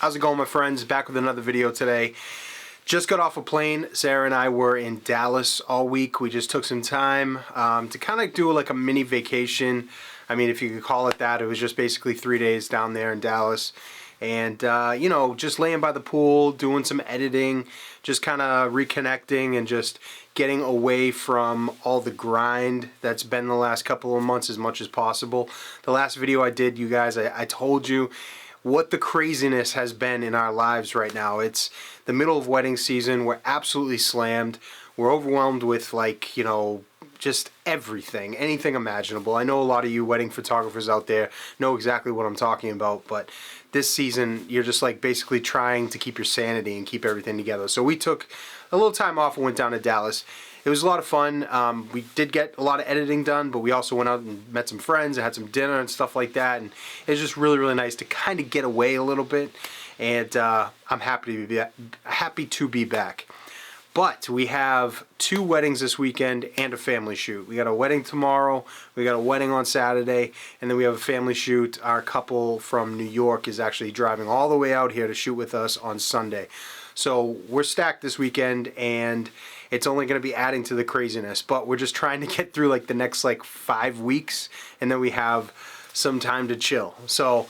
How's it going, my friends? Back with another video today. Just got off a plane. Sarah and I were in Dallas all week. We just took some time to kind of do like a mini vacation. I mean, if you could call it that. It was just basically 3 days down there in Dallas. And, you know, just laying by the pool, doing some editing, just kind of reconnecting and just getting away from all the grind that's been the last couple of months as much as possible. The last video I did, you guys, I told you what the craziness has been in our lives right now. It's the middle of wedding season. We're absolutely slammed. We're overwhelmed with, like, you know, just everything, anything imaginable. I know a lot of you wedding photographers out there know exactly what I'm talking about, but this season you're just like basically trying to keep your sanity and keep everything together. So we took a little time off and went down to Dallas. It was a lot of fun. We did get a lot of editing done, but we also went out and met some friends and had some dinner and stuff like that. And it was just really, really nice to kind of get away a little bit. And I'm happy to be back. But we have 2 weddings this weekend and a family shoot. We got a wedding tomorrow, we got a wedding on Saturday, and then we have a family shoot. Our couple from New York is actually driving all the way out here to shoot with us on Sunday. So we're stacked this weekend, and it's only going to be adding to the craziness. But we're just trying to get through like the next like 5 weeks, and then we have some time to chill. So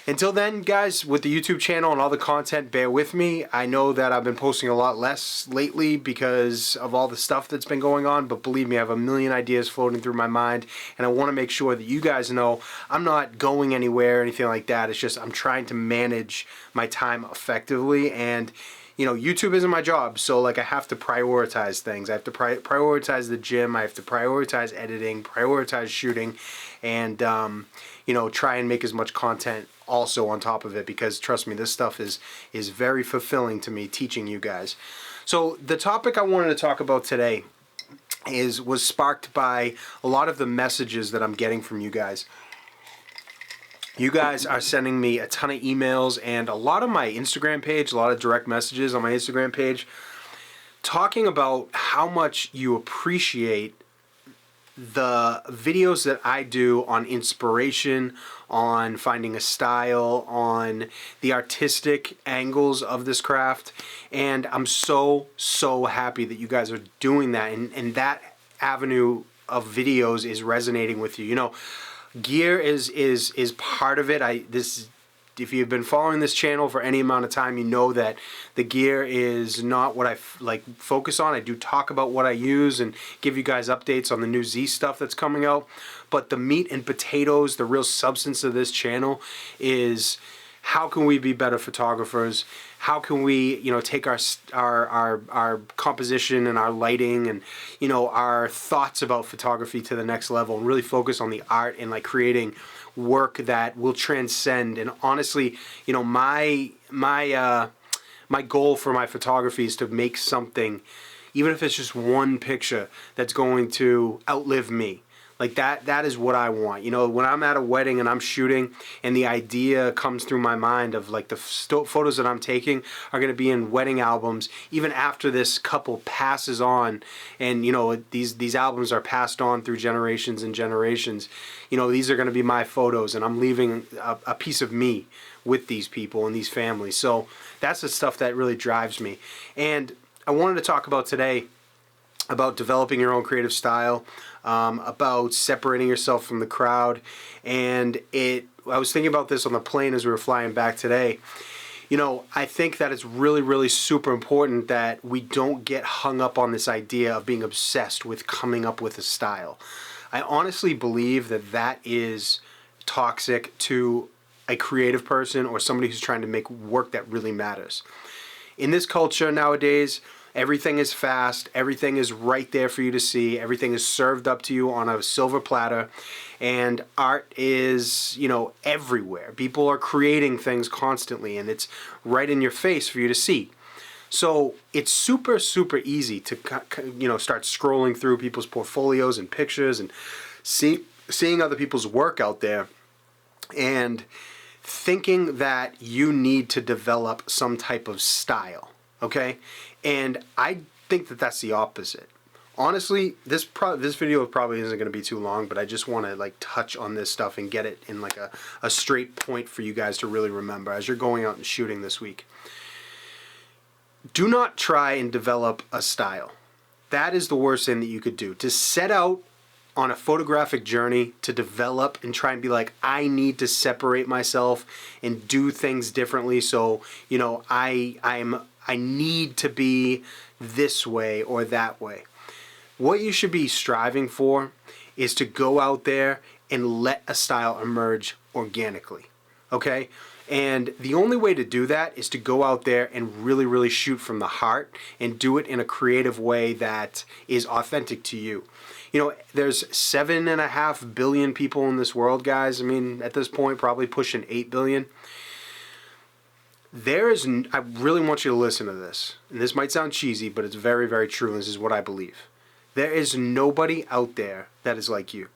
until then, guys, with the YouTube channel and all the content, bear with me. I know that I've been posting a lot less lately because of all the stuff that's been going on, but believe me, I have a million ideas floating through my mind, and I want to make sure that you guys know I'm not going anywhere or anything like that. It's just I'm trying to manage my time effectively, and you know, YouTube isn't my job, so like I have to prioritize things. I have to prioritize the gym, I have to prioritize editing, prioritize shooting, and you know, try and make as much content also on top of it, because trust me, this stuff is very fulfilling to me, teaching you guys. So the topic I wanted to talk about today was sparked by a lot of the messages that I'm getting from you guys. You guys are sending me a ton of emails and a lot of my Instagram page, a lot of direct messages on my Instagram page, talking about how much you appreciate the videos that I do on inspiration, on finding a style, on the artistic angles of this craft. And I'm so happy that you guys are doing that, and that avenue of videos is resonating with you. You know, gear is part of it. If you've been following this channel for any amount of time, you know that the gear is not what I focus on. I do talk about what I use and give you guys updates on the new Z stuff that's coming out. But the meat and potatoes, the real substance of this channel is how can we be better photographers? How can we, you know, take our composition and our lighting and, you know, our thoughts about photography to the next level and really focus on the art and like creating work that will transcend. And honestly, you know, my goal for my photography is to make something, even if it's just one picture, that's going to outlive me. Like that is what I want. You know, when I'm at a wedding and I'm shooting and the idea comes through my mind of like the photos that I'm taking are going to be in wedding albums even after this couple passes on, and you know, these albums are passed on through generations and generations. You know, these are going to be my photos, and I'm leaving a piece of me with these people and these families. So that's the stuff that really drives me. And I wanted to talk about today about developing your own creative style, about separating yourself from the crowd. And I was thinking about this on the plane as we were flying back today. You know, I think that it's really super important that we don't get hung up on this idea of being obsessed with coming up with a style. I honestly believe that that is toxic to a creative person or somebody who's trying to make work that really matters. In this culture nowadays, everything is fast, everything is right there for you to see, everything is served up to you on a silver platter, and art is, you know, everywhere. People are creating things constantly, and it's right in your face for you to see. So it's super easy to, you know, start scrolling through people's portfolios and pictures and seeing other people's work out there and thinking that you need to develop some type of style, okay? And I think that that's the opposite. honestly, this video probably isn't going to be too long, but I just want to like touch on this stuff and get it in like a straight point for you guys to really remember as you're going out and shooting this week. Do not try and develop a style. That is the worst thing that you could do. To set out on a photographic journey to develop and try and be like, I need to separate myself and do things differently, so you know I need to be this way or that way. What you should be striving for is to go out there and let a style emerge organically, okay? And the only way to do that is to go out there and really, really shoot from the heart and do it in a creative way that is authentic to you. You know, there's 7.5 billion people in this world, guys. I mean, at this point, probably pushing 8 billion. I really want you to listen to this. And this might sound cheesy, but it's very, very true. And this is what I believe. There is nobody out there that is like you.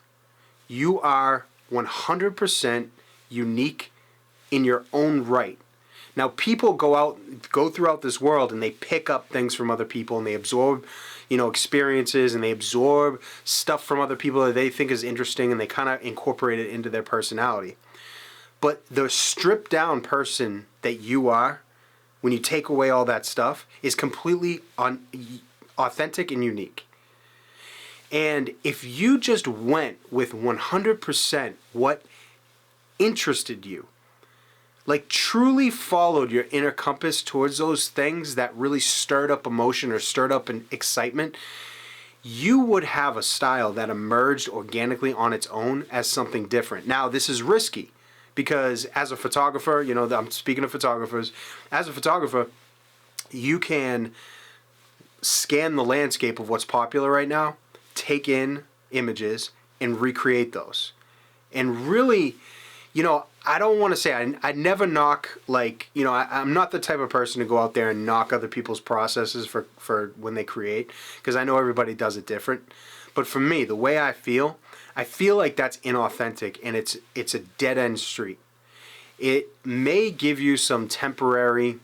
You are 100% unique in your own right. Now, people go throughout this world and they pick up things from other people and they absorb, you know, experiences, and they absorb stuff from other people that they think is interesting, and they kind of incorporate it into their personality. But the stripped down person that you are, when you take away all that stuff, is completely authentic and unique. And if you just went with 100% what interested you, like truly followed your inner compass towards those things that really stirred up emotion or stirred up an excitement, you would have a style that emerged organically on its own as something different. Now, this is risky because as a photographer, you know, I'm speaking of photographers, as a photographer, you can scan the landscape of what's popular right now, take in images, and recreate those. And really, you know, I don't want to say I never knock, like, you know, I'm not the type of person to go out there and knock other people's processes for when they create, because I know everybody does it different. But for me, the way I feel like that's inauthentic, and it's a dead-end street. It may give you some temporary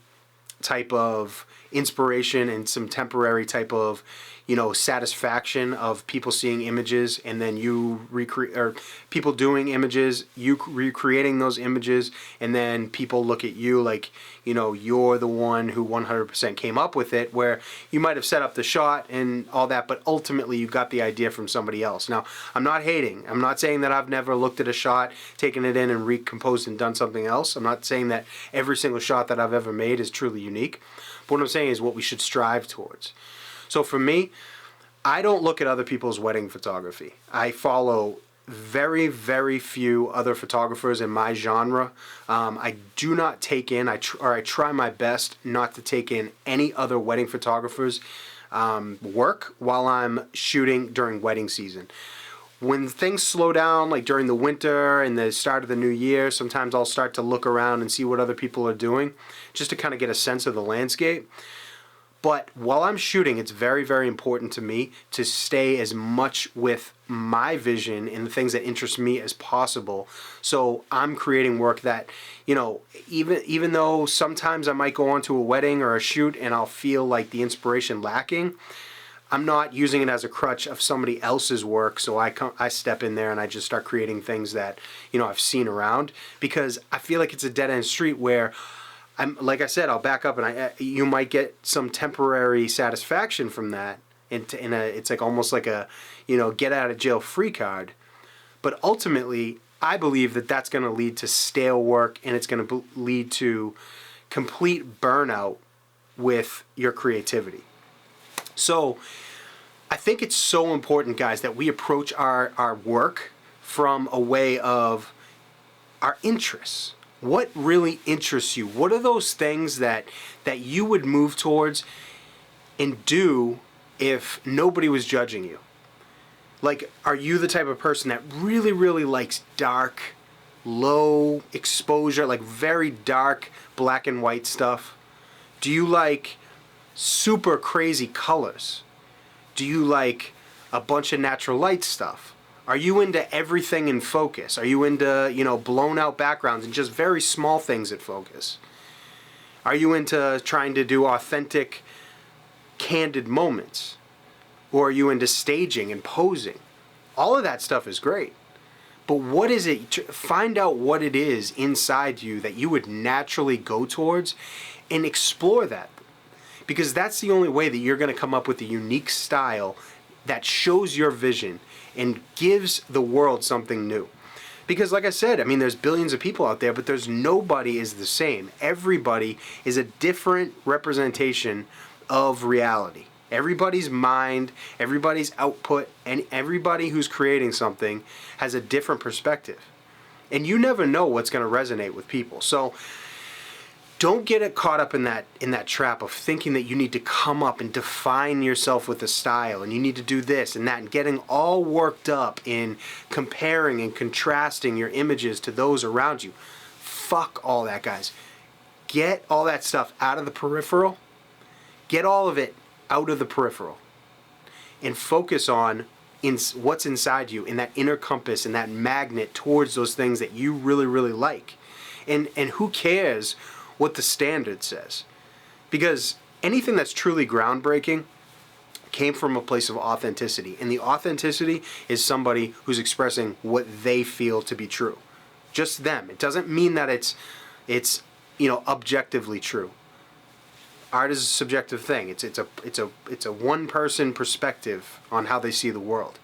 type of inspiration and some temporary type of, you know, satisfaction of people seeing images and then you recreate, or people doing images, you recreating those images, and then people look at you like, you know, you're the one who 100% came up with it, where you might have set up the shot and all that, but ultimately you got the idea from somebody else. Now, I'm not hating. I'm not saying that I've never looked at a shot, taken it in and recomposed and done something else. I'm not saying that every single shot that I've ever made is truly unique. But what I'm saying is what we should strive towards. So for me, I don't look at other people's wedding photography. I follow very, very few other photographers in my genre. I do not take in, I try my best not to take in any other wedding photographers' work while I'm shooting during wedding season. When things slow down, like during the winter and the start of the new year, sometimes I'll start to look around and see what other people are doing, just to kind of get a sense of the landscape. But while I'm shooting, it's very, very important to me to stay as much with my vision and the things that interest me as possible. So I'm creating work that, you know, even though sometimes I might go onto a wedding or a shoot and I'll feel like the inspiration lacking, I'm not using it as a crutch of somebody else's work. So I step in there and I just start creating things that, you know, I've seen around, because I feel like it's a dead-end street where like I said, I'll back up, and you might get some temporary satisfaction from that. It's like almost like a, you know, get out of jail free card. But ultimately, I believe that that's going to lead to stale work, and it's going to lead to complete burnout with your creativity. So I think it's so important, guys, that we approach our work from a way of our interests. What really interests you? What are those things that you would move towards and do if nobody was judging you? Like, are you the type of person that really, really likes dark, low exposure, like very dark black and white stuff? Do you like super crazy colors? Do you like a bunch of natural light stuff? Are you into everything in focus? Are you into, you know, blown out backgrounds and just very small things at focus? Are you into trying to do authentic, candid moments? Or are you into staging and posing? All of that stuff is great. But what is it? Find out what it is inside you that you would naturally go towards and explore that. Because that's the only way that you're going to come up with a unique style that shows your vision and gives the world something new. Because like I said, I mean, there's billions of people out there, but there's nobody is the same. Everybody is a different representation of reality. Everybody's mind, everybody's output, and everybody who's creating something has a different perspective. And you never know what's going to resonate with people. So don't get caught up in that trap of thinking that you need to come up and define yourself with a style and you need to do this and that and getting all worked up in comparing and contrasting your images to those around you. Fuck all that, guys. Get all that stuff out of the peripheral. Get all of it out of the peripheral and focus on what's inside you, in that inner compass and that magnet towards those things that you really, really like. And who cares what the standard says? Because anything that's truly groundbreaking came from a place of authenticity. And the authenticity is somebody who's expressing what they feel to be true. Just them. It doesn't mean that it's objectively true. Art is a subjective thing. It's a one person perspective on how they see the world.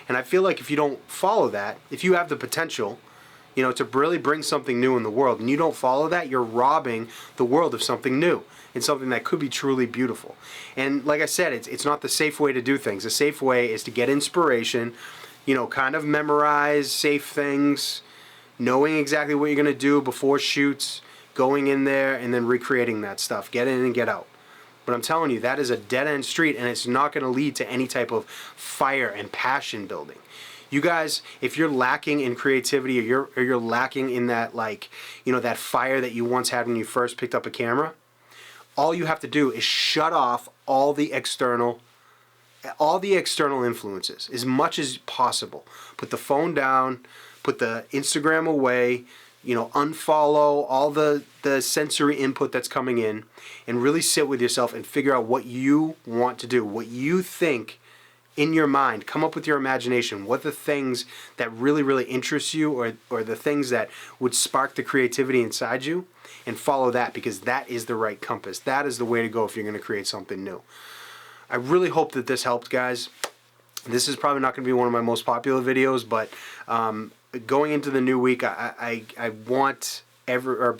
And I feel like if you don't follow that, if you have the potential, to really bring something new in the world, and you don't follow that, you're robbing the world of something new and something that could be truly beautiful. And like I said, it's not the safe way to do things. The safe way is to get inspiration, kind of memorize safe things, knowing exactly what you're going to do before shoots, going in there and then recreating that stuff. Get in and get out. But I'm telling you, that is a dead-end street, and it's not going to lead to any type of fire and passion building. You guys, if you're lacking in creativity or you're lacking in that, that fire that you once had when you first picked up a camera, all you have to do is shut off all the external influences as much as possible. Put the phone down, put the Instagram away, unfollow all the sensory input that's coming in, and really sit with yourself and figure out what you want to do, what you think in your mind. Come up with your imagination, what the things that really, really interest you or the things that would spark the creativity inside you, and follow that, because that is the right compass. That is the way to go if you're going to create something new. I really hope that this helped, guys. This is probably not going to be one of my most popular videos, but going into the new week, I want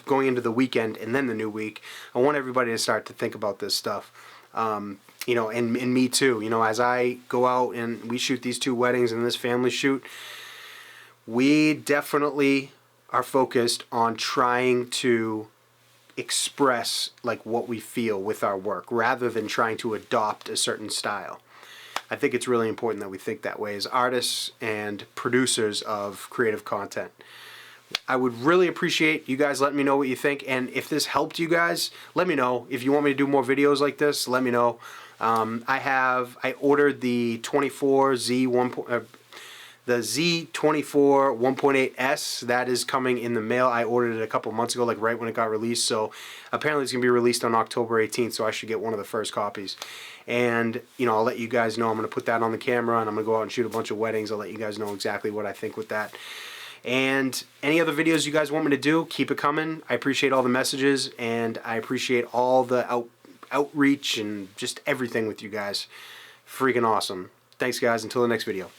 going into the weekend and then the new week, I want everybody to start to think about this stuff. And me too. As I go out and we shoot these 2 weddings and this family shoot, we definitely are focused on trying to express what we feel with our work rather than trying to adopt a certain style. I think it's really important that we think that way as artists and producers of creative content. I would really appreciate you guys letting me know what you think, and if this helped you guys, let me know. If you want me to do more videos like this, let me know. I ordered the Z24 1.8S. That is coming in the mail. I ordered it a couple months ago, right when it got released. So apparently it's going to be released on October 18th, so I should get one of the first copies. And, I'll let you guys know. I'm going to put that on the camera, and I'm going to go out and shoot a bunch of weddings. I'll let you guys know exactly what I think with that. And any other videos you guys want me to do, keep it coming. I appreciate all the messages, and I appreciate all the outreach and just everything with you guys. Freaking awesome. Thanks, guys. Until the next video.